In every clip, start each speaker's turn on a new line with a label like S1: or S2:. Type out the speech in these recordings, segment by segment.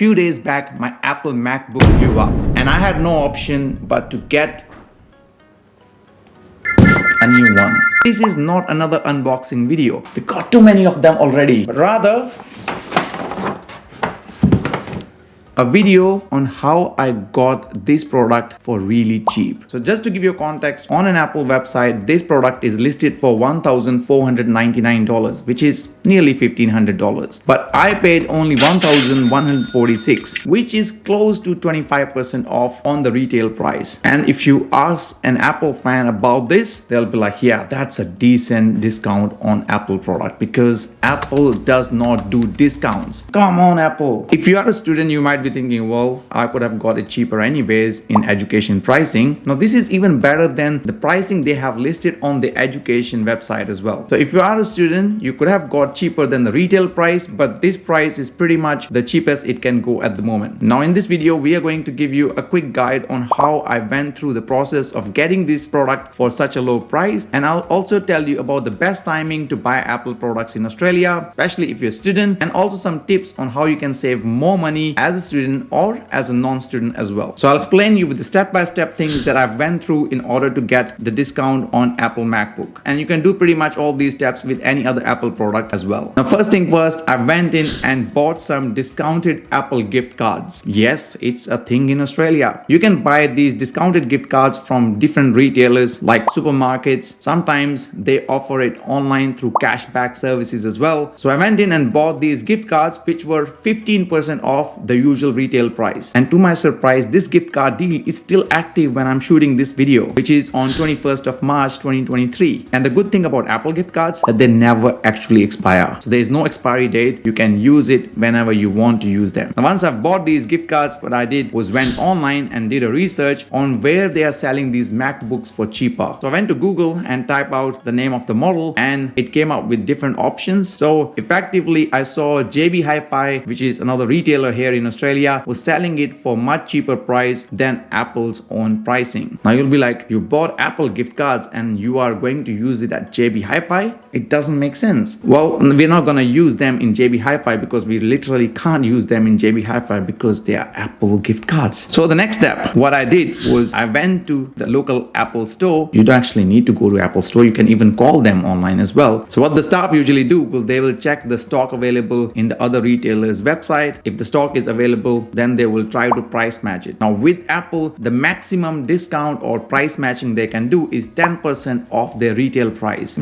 S1: few days back, my Apple MacBook blew up and I had no option but to get a new one. This is not another unboxing video. We got too many of them already, but rather a video on how I got this product for really cheap. So just to give you context, on an Apple website, this product is listed for $1,499, which is nearly $1,500. But I paid only $1,146, which is close to 25% off on the retail price. And if you ask an Apple fan about this, they'll be like, yeah, that's a decent discount on Apple product, because Apple does not do discounts. Come on, Apple. If you are a student, you might be thinking, well, I could have got it cheaper anyways in education pricing. Now, this is even better than the pricing they have listed on the education website as well. So if you are a student, you could have got cheaper than the retail price, but this price is pretty much the cheapest it can go at the moment. Now, in this video, we are going to give you a quick guide on how I went through the process of getting this product for such a low price. And I'll also tell you about the best timing to buy Apple products in Australia, especially if you're a student, and also some tips on how you can save more money as a student or as a non-student as well. So I'll explain you with the step-by-step things that I've went through in order to get the discount on Apple MacBook. And you can do pretty much all these steps with any other Apple product as well. Now, first thing first, I went in and bought some discounted Apple gift cards. Yes, it's a thing in Australia. You can buy these discounted gift cards from different retailers like supermarkets. Sometimes they offer it online through Cashback Services as well. So I went in and bought these gift cards, which were 15% off the usual retail price. And to my surprise, this gift card deal is still active when I'm shooting this video, which is on 21st of March 2023. And the good thing about Apple gift cards that they never actually expire. So there is no expiry date. You can use it whenever you want to use them. Now, once I've bought these gift cards, what I did was went online and did a research on where they are selling these MacBooks for cheaper. So I went to Google and typed out the name of the model, and it came up with different options. So effectively, I saw JB Hi-Fi, which is another retailer here in Australia, was selling it for much cheaper price than Apple's own pricing. Now you'll be like, you bought Apple gift cards and you are going to use it at JB Hi-Fi? It doesn't make sense. Well, we're not going to use them in JB Hi-Fi because we literally can't use them in JB Hi-Fi because they are Apple gift cards. So the next step, what I did was I went to the local Apple store. You don't actually need to go to Apple store. You can even call them online as well. So what the staff usually do, well, they will check the stock available in the other retailer's website. If the stock is available, then they will try to price match it. Now with Apple, the maximum discount or price matching they can do is 10% off their retail price,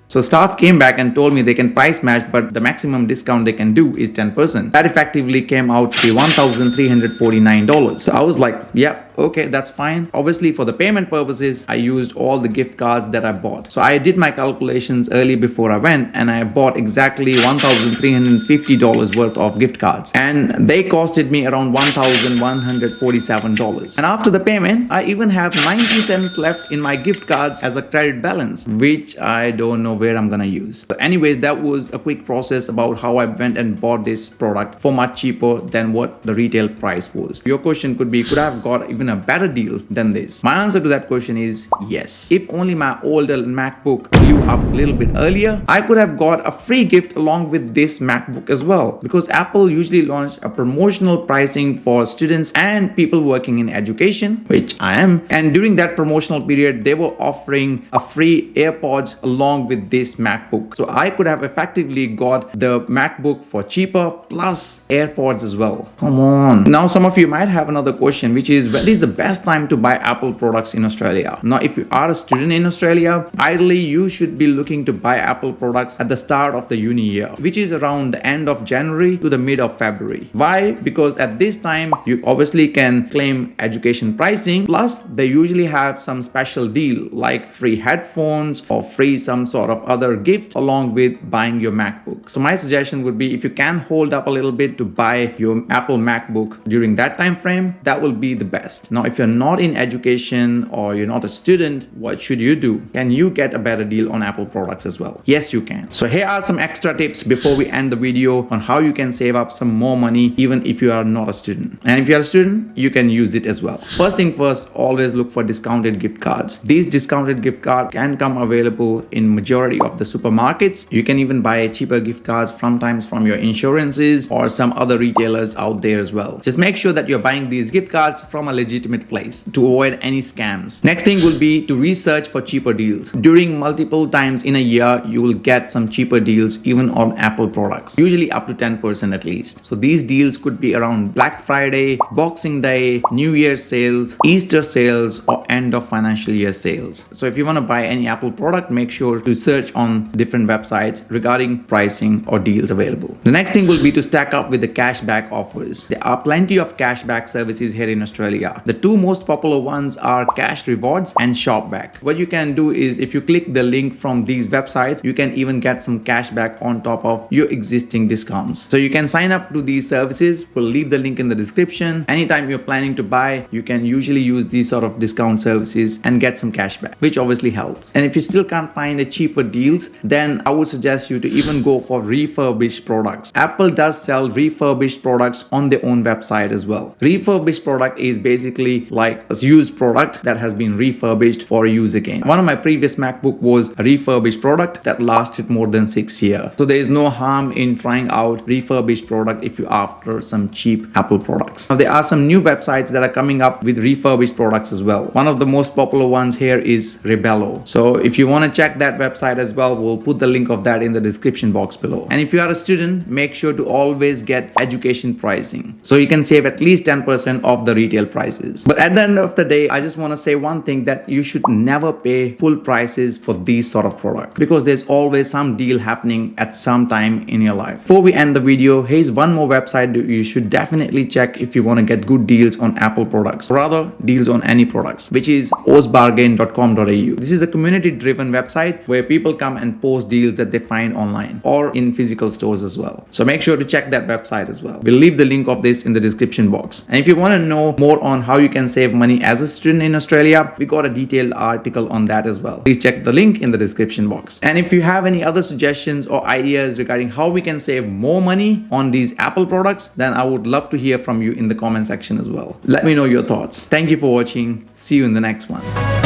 S1: so staff came back and told me they can price match, but the maximum discount they can do is 10%. That effectively came out to $1,349. So I was like, yeah, okay, that's fine. Obviously, for the payment purposes, I used all the gift cards that I bought. So I did my calculations early before I went, and I bought exactly $1,350 worth of gift cards. And they costed me around $1,147. And after the payment, I even have 90 cents left in my gift cards as a credit balance, which I don't know where I'm gonna use. So anyways, that was a quick process about how I went and bought this product for much cheaper than what the retail price was. Your question could be, could I have got even a better deal than this? My answer to that question is yes. If only my older MacBook blew up a little bit earlier, I could have got a free gift along with this MacBook as well, because Apple usually launched a promotional pricing for students and people working in education, which I am. And during that promotional period, they were offering a free AirPods along with this MacBook. So I could have effectively got the MacBook for cheaper plus AirPods as well. Come on. Now, some of you might have another question, which is, when is the best time to buy Apple products in Australia? Now, if you are a student in Australia, ideally you should be looking to buy Apple products at the start of the uni year, which is around the end of January to the mid of February. Why? Because at this time, you obviously can claim education pricing, plus they usually have some special deal like free headphones or free some sort of other gift along with buying your MacBook. So my suggestion would be, if you can hold up a little bit to buy your Apple MacBook during that time frame, that will be the best. price. Now, if you're not in education or you're not a student, what should you do? Can you get a better deal on Apple products as well? Yes, you can. So here are some extra tips before we end the video on how you can save up some more money even if you are not a student. And if you're a student, you can use it as well. First thing first, always look for discounted gift cards. These discounted gift cards can come available in majority of the supermarkets. You can even buy cheaper gift cards sometimes from your insurances or some other retailers out there as well. Just make sure that you're buying these gift cards from a legitimate place to avoid any scams. Next thing will be to research for cheaper deals. During multiple times in a year, you will get some cheaper deals even on Apple products, usually up to 10% at least. So these deals could be around Black Friday, Boxing Day, New Year's sales, Easter sales, or end of financial year sales. So if you want to buy any Apple product, make sure to search on different websites regarding pricing or deals available. The next thing will be to stack up with the cashback offers. There are plenty of cashback services here in Australia. The two most popular ones are Cash Rewards and Shopback. What you can do is if you click the link from these websites, you can even get some cashback on top of your existing discounts. So you can sign up to these services. We'll leave the link in the description. Anytime you're planning to buy, you can usually use these sort of discount services and get some cashback, which obviously helps. And if you still can't find a cheaper deals, then I would suggest you to even go for refurbished products. Apple does sell refurbished products on their own website as well. Refurbished product is basically like a used product that has been refurbished for use again. One of my previous MacBook was a refurbished product that lasted more than 6 years. So there is no harm in trying out refurbished product if you're after some cheap Apple products. Now there are some new websites that are coming up with refurbished products as well. One of the most popular ones here is Rebello. So if you want to check that website as well, we'll put the link of that in the description box below. And if you are a student, make sure to always get education pricing so you can save at least 10% of the retail prices. But at the end of the day, I just want to say one thing, that you should never pay full prices for these sort of products because there's always some deal happening at some time in your life. Before we end the video, here's one more website that you should definitely check if you want to get good deals on Apple products, or rather deals on any products, which is ozbargain.com.au. This is a community-driven website where people come and post deals that they find online or in physical stores as well. So make sure to check that website as well. We'll leave the link of this in the description box. And if you want to know more on how you can save money as a student in Australia, we got a detailed article on that as well. Please check the link in the description box. And if you have any other suggestions or ideas regarding how we can save more money on these Apple products, then I would love to hear from you in the comment section as well. Let me know your thoughts. Thank you for watching. See you in the next one.